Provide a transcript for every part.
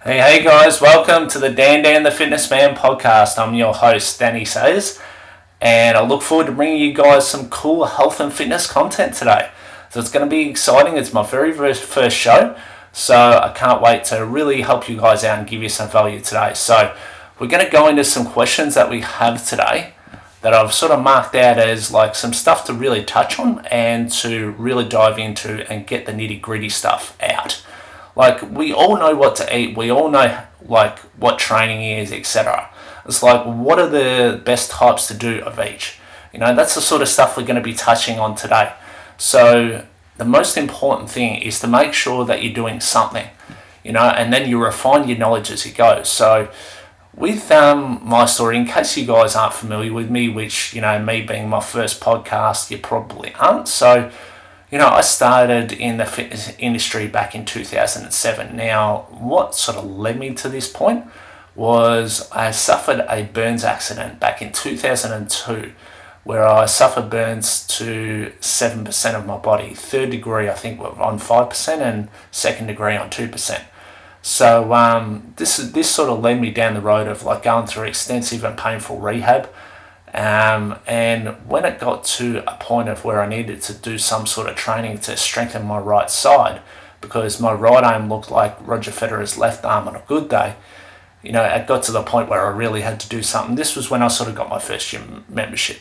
Hey guys, welcome to the Dan the Fitness Man podcast. I'm your host, Danny Sayers, and I look forward to bringing you guys some cool health and fitness content today. So it's going to be exciting. It's my very first show, so I can't wait to really help you guys out and give you some value today. So we're going to go into some questions that we have today that I've sort of marked out as like some stuff to really touch on and to really dive into and get the nitty gritty stuff out. Like, we all know what to eat, we all know like what training is, etc. It's like, what are the best types to do of each? That's the sort of stuff we're going to be touching on today. So the most important thing is to make sure that you're doing something, and then you refine your knowledge as you go. So with my story, in case you guys aren't familiar with me, which, me being my first podcast, you probably aren't. So I started in the fitness industry back in 2007. Now, what sort of led me to this point was I suffered a burns accident back in 2002, where I suffered burns to 7% of my body. Third degree, I think, on 5%, and second degree on 2%. So this sort of led me down the road of like going through extensive and painful rehab. And when it got to a point of where I needed to do some sort of training to strengthen my right side, because my right arm looked like Roger Federer's left arm on a good day, it got to the point where I really had to do something. This was when I sort of got my first gym membership.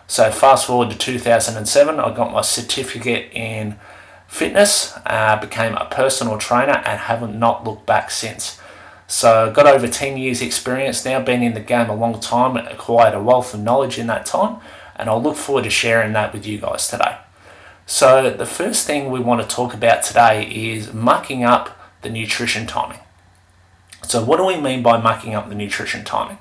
So fast forward to 2007, I got my certificate in fitness, became a personal trainer, and haven't not looked back since. So got over 10 years experience now, been in the game a long time, acquired a wealth of knowledge in that time, and I'll look forward to sharing that with you guys today. So the first thing we want to talk about today is mucking up the nutrition timing. So what do we mean by mucking up the nutrition timing?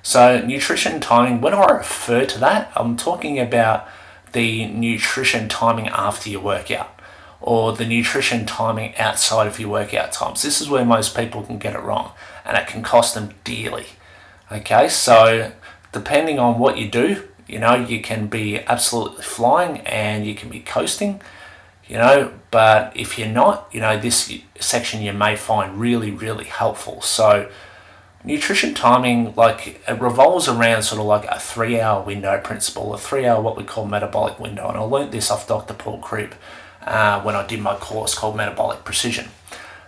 So nutrition timing, when I refer to that, I'm talking about the nutrition timing after your workout, or the nutrition timing outside of your workout times. This is where most people can get it wrong, and it can cost them dearly. Okay, so depending on what you do, you can be absolutely flying and you can be coasting, but if you're not, this section you may find really, really helpful. So nutrition timing, like, it revolves around sort of like a 3-hour window principle, a 3-hour what we call metabolic window, and I learned this off Dr. Paul Cribb when I did my course called Metabolic Precision.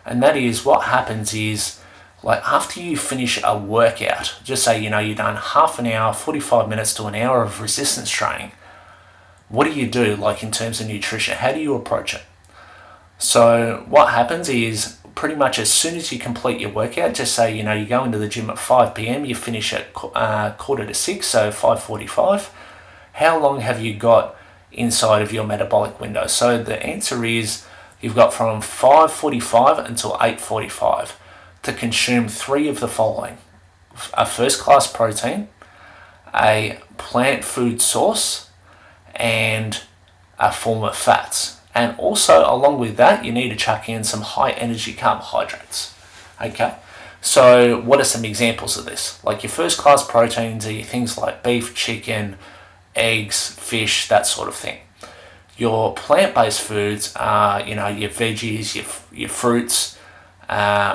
And that is, what happens is, like, after you finish a workout, just say, you've done half an hour, 45 minutes to an hour of resistance training, what do you do, like, in terms of nutrition? How do you approach it? So what happens is, pretty much as soon as you complete your workout, just say, you go into the gym at 5 p.m, you finish at 5:45, so 5:45, how long have you got inside of your metabolic window? So the answer is, you've got from 5:45 until 8:45 to consume 3 of the following: a first class protein, a plant food source, and a form of fats. And also, along with that, you need to chuck in some high energy carbohydrates. Okay, so what are some examples of this? Like, your first class proteins are your things like beef, chicken, eggs, fish, that sort of thing. Your plant-based foods are, your veggies, your fruits,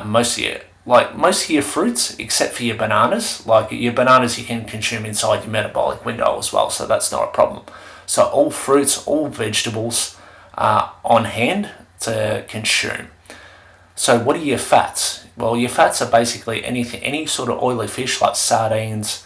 most of your fruits, except for your bananas. Like, your bananas you can consume inside your metabolic window as well, so that's not a problem. So all fruits, all vegetables are on hand to consume. So what are your fats? Well, your fats are basically any sort of oily fish like sardines.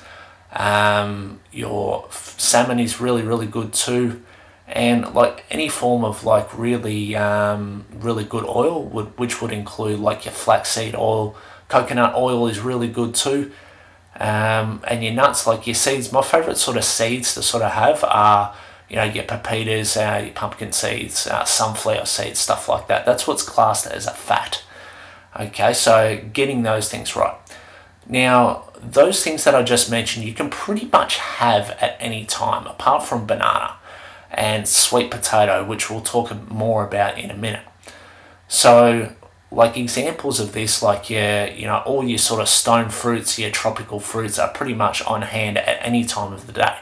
Your salmon is really, really good too, and like any form of like really, really good oil, which would include like your flaxseed oil, coconut oil is really good too, and your nuts, like your seeds. My favorite sort of seeds to sort of have are, your pepitas, your pumpkin seeds, sunflower seeds, stuff like that. That's what's classed as a fat. Okay, so getting those things right. Now, those things that I just mentioned, you can pretty much have at any time, apart from banana and sweet potato, which we'll talk more about in a minute. So, like, examples of this, like all your sort of stone fruits, your tropical fruits are pretty much on hand at any time of the day.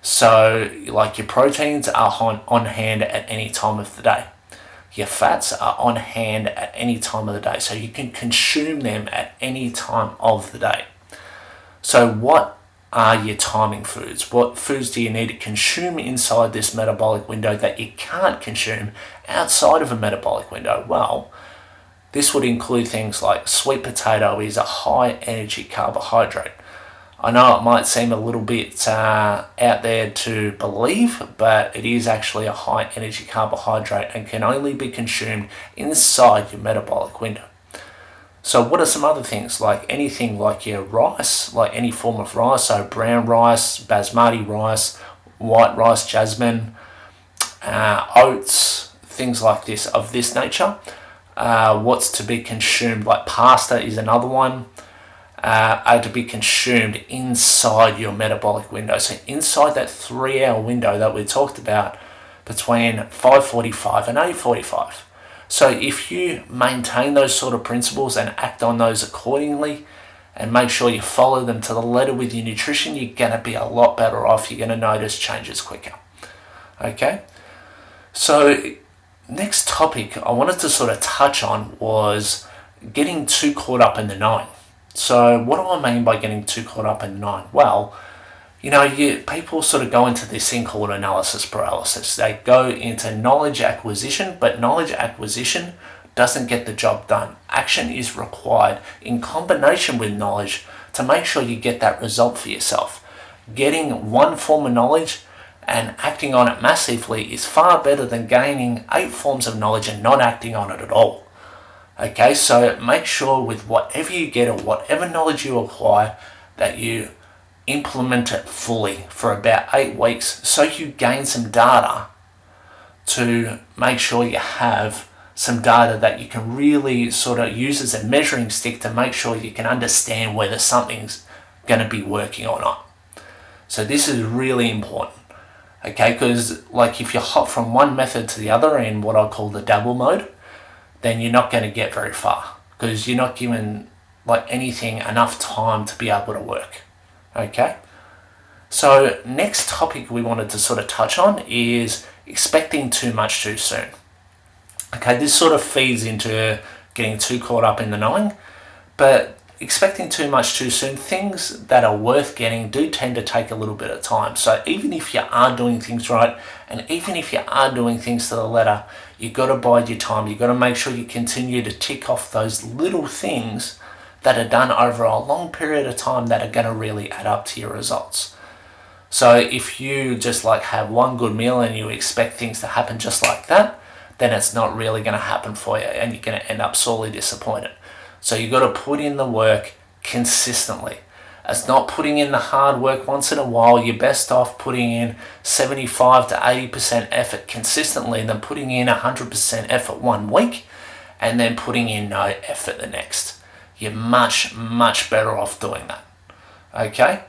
So, like, your proteins are on hand at any time of the day. your fats are on hand at any time of the day, so you can consume them at any time of the day. So what are your timing foods? What foods do you need to consume inside this metabolic window that you can't consume outside of a metabolic window? Well, this would include things like sweet potato is a high energy carbohydrate. I know it might seem a little bit out there to believe, but it is actually a high energy carbohydrate and can only be consumed inside your metabolic window. So what are some other things? Like anything like your rice, like any form of rice, so brown rice, basmati rice, white rice, jasmine, oats, things like this of this nature. What's to be consumed, like pasta is another one, are to be consumed inside your metabolic window. So inside that 3-hour window that we talked about between 5:45 and 8:45. So if you maintain those sort of principles and act on those accordingly and make sure you follow them to the letter with your nutrition, you're going to be a lot better off. You're going to notice changes quicker. Okay? So next topic I wanted to sort of touch on was getting too caught up in the knowing. So what do I mean by getting too caught up in the knowing? Well, people sort of go into this thing called analysis paralysis. They go into knowledge acquisition, but knowledge acquisition doesn't get the job done. Action is required in combination with knowledge to make sure you get that result for yourself. Getting one form of knowledge and acting on it massively is far better than gaining 8 forms of knowledge and not acting on it at all. Okay, so make sure with whatever you get or whatever knowledge you acquire that you implement it fully for about 8 weeks so you gain some data to make sure you have some data that you can really sort of use as a measuring stick to make sure you can understand whether something's going to be working or not. So this is really important. Okay, because like if you hop from one method to the other in what I call the dabble mode, then you're not going to get very far because you're not given like anything enough time to be able to work. Okay, so next topic we wanted to sort of touch on is expecting too much too soon. Okay, this sort of feeds into getting too caught up in the knowing, but expecting too much too soon, things that are worth getting do tend to take a little bit of time. So even if you are doing things right, and even if you are doing things to the letter, you've got to bide your time. You've got to make sure you continue to tick off those little things that are done over a long period of time that are going to really add up to your results. So if you just like have one good meal and you expect things to happen just like that, then it's not really going to happen for you and you're going to end up sorely disappointed. So you've got to put in the work consistently. It's not putting in the hard work once in a while. You're best off putting in 75 to 80% effort consistently than putting in 100% effort one week and then putting in no effort the next. You're much, much better off doing that. Okay?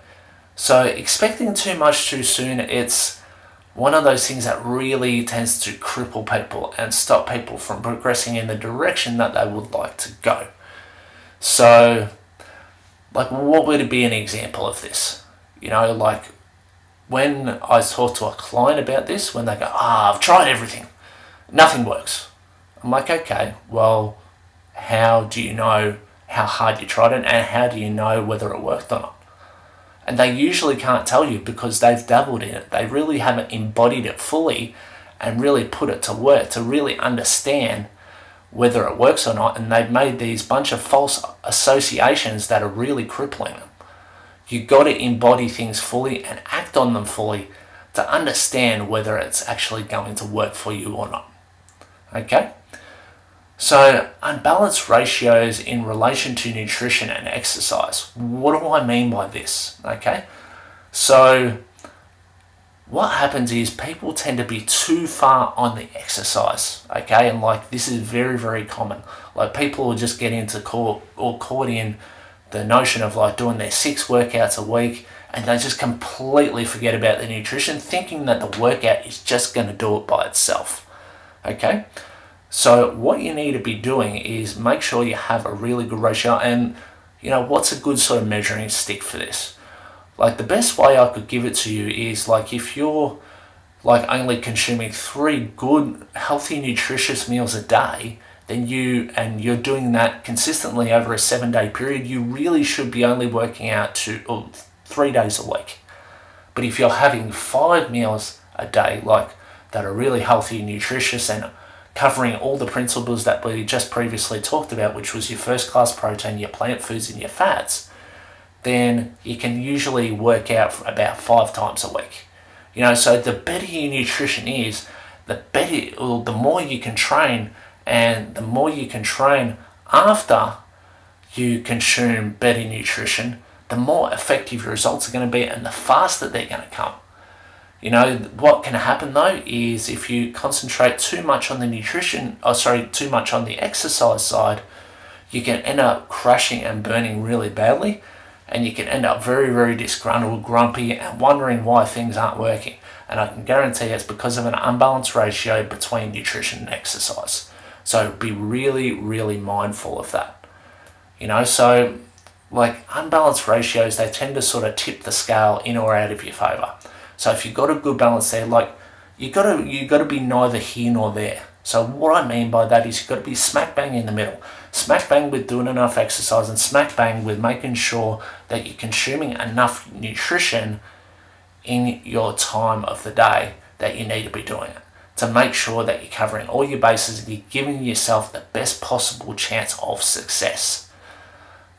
So expecting too much too soon, it's one of those things that really tends to cripple people and stop people from progressing in the direction that they would like to go. So, like, what would be an example of this? Like when I talk to a client about this, when they go, I've tried everything, nothing works. I'm like, okay, well, how do you know how hard you tried it and how do you know whether it worked or not? And they usually can't tell you because they've dabbled in it. They really haven't embodied it fully and really put it to work to really understand whether it works or not, and they've made these bunch of false associations that are really crippling them. You've got to embody things fully and act on them fully to understand whether it's actually going to work for you or not. Okay? So, unbalanced ratios in relation to nutrition and exercise. What do I mean by this? Okay? So, what happens is people tend to be too far on the exercise, okay? And like this is very, very common. Like people will just get into caught in the notion of like doing their 6 workouts a week and they just completely forget about the nutrition, thinking that the workout is just going to do it by itself, okay? So what you need to be doing is make sure you have a really good ratio and, what's a good sort of measuring stick for this? Like the best way I could give it to you is like if you're like only consuming 3 good, healthy, nutritious meals a day, then you're doing that consistently over a 7-day period, you really should be only working out 3 days a week. But if you're having 5 meals a day, like that are really healthy and nutritious and covering all the principles that we just previously talked about, which was your first class protein, your plant foods, and your fats, then you can usually work out about 5 times a week. So the better your nutrition is, the more you can train, and the more you can train after you consume better nutrition, the more effective your results are going to be and the faster they're going to come. What can happen though is if you concentrate too much on too much on the exercise side, you can end up crashing and burning really badly, and you can end up very, very disgruntled, grumpy, and wondering why things aren't working. And I can guarantee it's because of an unbalanced ratio between nutrition and exercise. So be really, really mindful of that. So like unbalanced ratios, they tend to sort of tip the scale in or out of your favour. So if you've got a good balance there, like you got to be neither here nor there. So what I mean by that is you've got to be smack bang in the middle. Smack bang with doing enough exercise, and smack bang with making sure that you're consuming enough nutrition in your time of the day that you need to be doing it, to make sure that you're covering all your bases and you're giving yourself the best possible chance of success.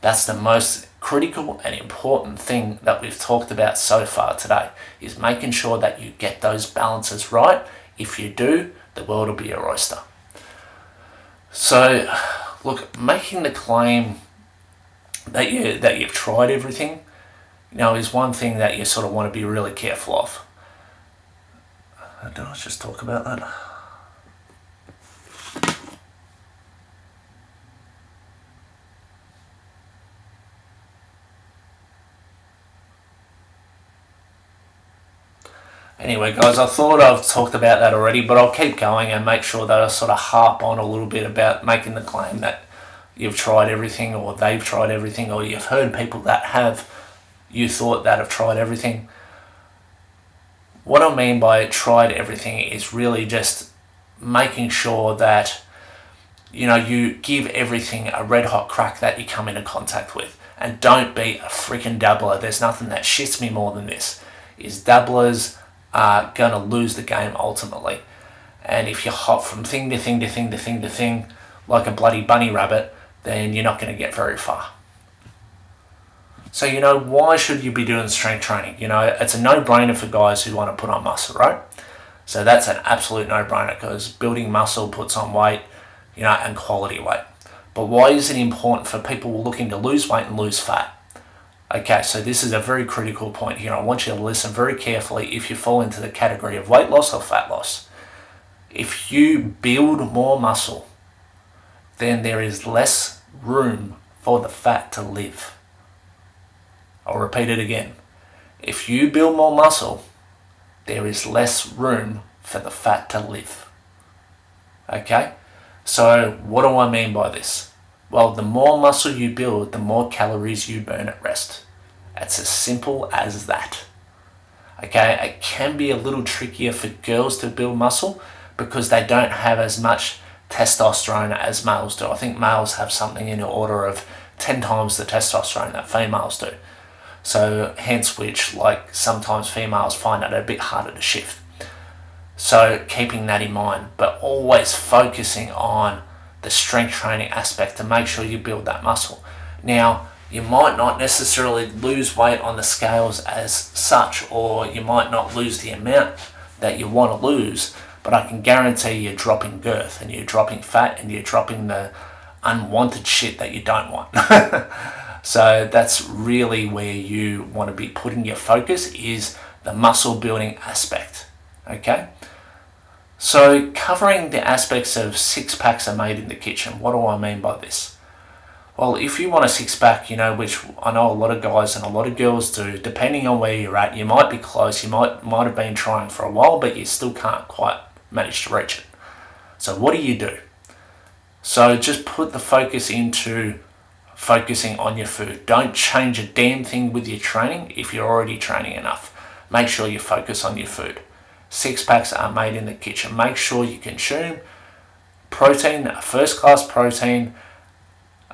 That's the most critical and important thing that we've talked about so far today, is making sure that you get those balances right. If you do, the world will be your oyster. So look, making the claim that you've tried everything, is one thing that you sort of want to be really careful of. Did I just talk about that? Anyway, guys, I thought I've talked about that already, but I'll keep going and make sure that I sort of harp on a little bit about making the claim that you've tried everything, or they've tried everything, or you've heard people that have tried everything. What I mean by tried everything is really just making sure that you give everything a red hot crack that you come into contact with, and don't be a freaking dabbler. There's nothing that shits me more than this, is dabblers are going to lose the game ultimately. And if you hop from thing to thing to thing to thing to thing like a bloody bunny rabbit, then you're not going to get very far. So why should you be doing strength training? It's a no-brainer for guys who want to put on muscle, right? So that's an absolute no-brainer, because building muscle puts on weight, and quality weight. But why is it important for people looking to lose weight and lose fat? Okay, so this is a very critical point here. I want you to listen very carefully if you fall into the category of weight loss or fat loss. If you build more muscle, then there is less room for the fat to live. I'll repeat it again. If you build more muscle, there is less room for the fat to live. Okay? So what do I mean by this? Well, the more muscle you build, the more calories you burn at rest. It's as simple as that. Okay, it can be a little trickier for girls to build muscle because they don't have as much testosterone as males do. I think males have something in the order of 10 times the testosterone that females do. So hence which, like, sometimes females find it a bit harder to shift. So keeping that in mind, but always focusing on the strength training aspect to make sure you build that muscle. Now, you might not necessarily lose weight on the scales as such, or you might not lose the amount that you want to lose, but I can guarantee you're dropping girth and you're dropping fat and you're dropping the unwanted shit that you don't want. So that's really where you want to be putting your focus, is the muscle building aspect. Okay? So covering the aspects of six packs are made in the kitchen. What do I mean by this? Well, if you want a six pack, which I know a lot of guys and a lot of girls do, depending on where you're at, you might be close, you might have been trying for a while, but you still can't quite manage to reach it. So what do? So just put the focus into focusing on your food. Don't change a damn thing with your training if you're already training enough. Make sure you focus on your food. Six packs are made in the kitchen. Make sure you consume protein, first-class protein,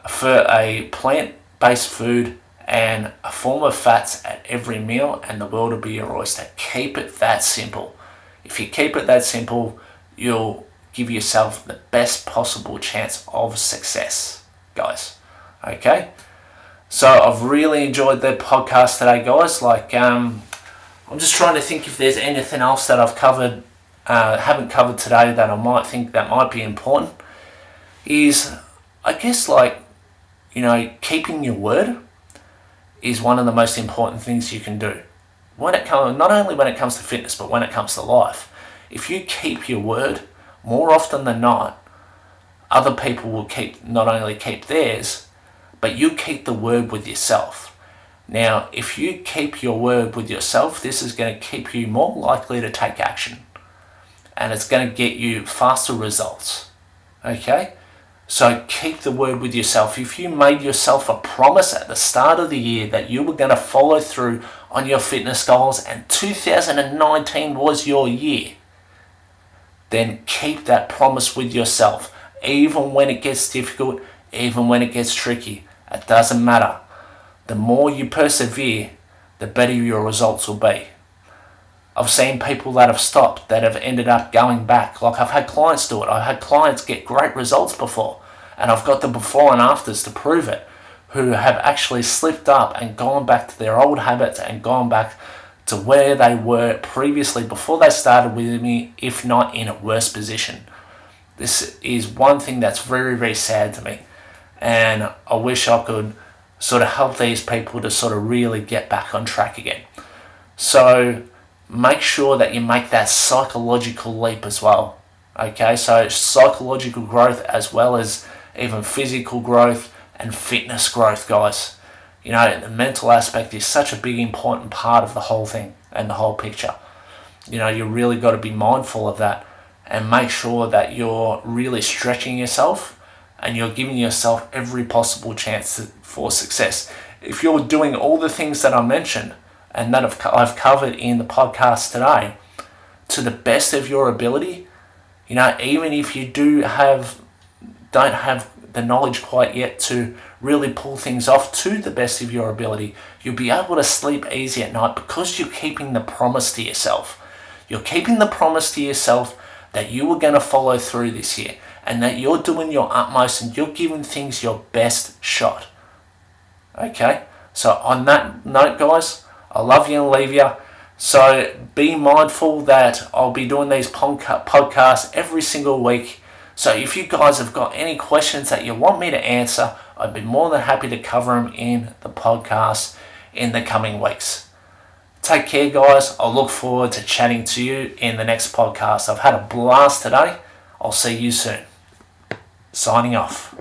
for a plant-based food and a form of fats at every meal, and the world will be your oyster. Keep it that simple. If you keep it that simple, you'll give yourself the best possible chance of success, guys. Okay? So I've really enjoyed the podcast today, guys. I'm just trying to think if there's anything else that I've covered, haven't covered today that I might think that might be important. Is, I guess, keeping your word is one of the most important things you can do. Not only when it comes to fitness, but when it comes to life. If you keep your word, more often than not, other people will not only keep theirs, but you keep the word with yourself. Now, if you keep your word with yourself, this is going to keep you more likely to take action. And it's going to get you faster results. Okay? So keep the word with yourself. If you made yourself a promise at the start of the year that you were going to follow through on your fitness goals and 2019 was your year, then keep that promise with yourself. Even when it gets difficult, even when it gets tricky, it doesn't matter. The more you persevere, the better your results will be. I've seen people that have stopped that have ended up going back. Like, I've had clients do it. I've had clients get great results before, and I've got the before and afters to prove it, who have actually slipped up and gone back to their old habits and gone back to where they were previously before they started with me, if not in a worse position. This is one thing that's very, very sad to me, and I wish I could sort of help these people to sort of really get back on track again. So make sure that you make that psychological leap as well. Okay, so psychological growth as well as even physical growth and fitness growth, guys. You know, the mental aspect is such a big important part of the whole thing and the whole picture. You know, you really got to be mindful of that and make sure that you're really stretching yourself and you're giving yourself every possible chance for success. If you're doing all the things that I mentioned and that I've covered in the podcast today to the best of your ability, you know, even if you don't have the knowledge quite yet to really pull things off to the best of your ability, you'll be able to sleep easy at night because you're keeping the promise to yourself. You're keeping the promise to yourself that you are going to follow through this year and that you're doing your utmost and you're giving things your best shot. Okay? So on that note, guys, I love you and leave you. So be mindful that I'll be doing these podcasts every single week. So if you guys have got any questions that you want me to answer, I'd be more than happy to cover them in the podcast in the coming weeks. Take care, guys. I look forward to chatting to you in the next podcast. I've had a blast today. I'll see you soon. Signing off.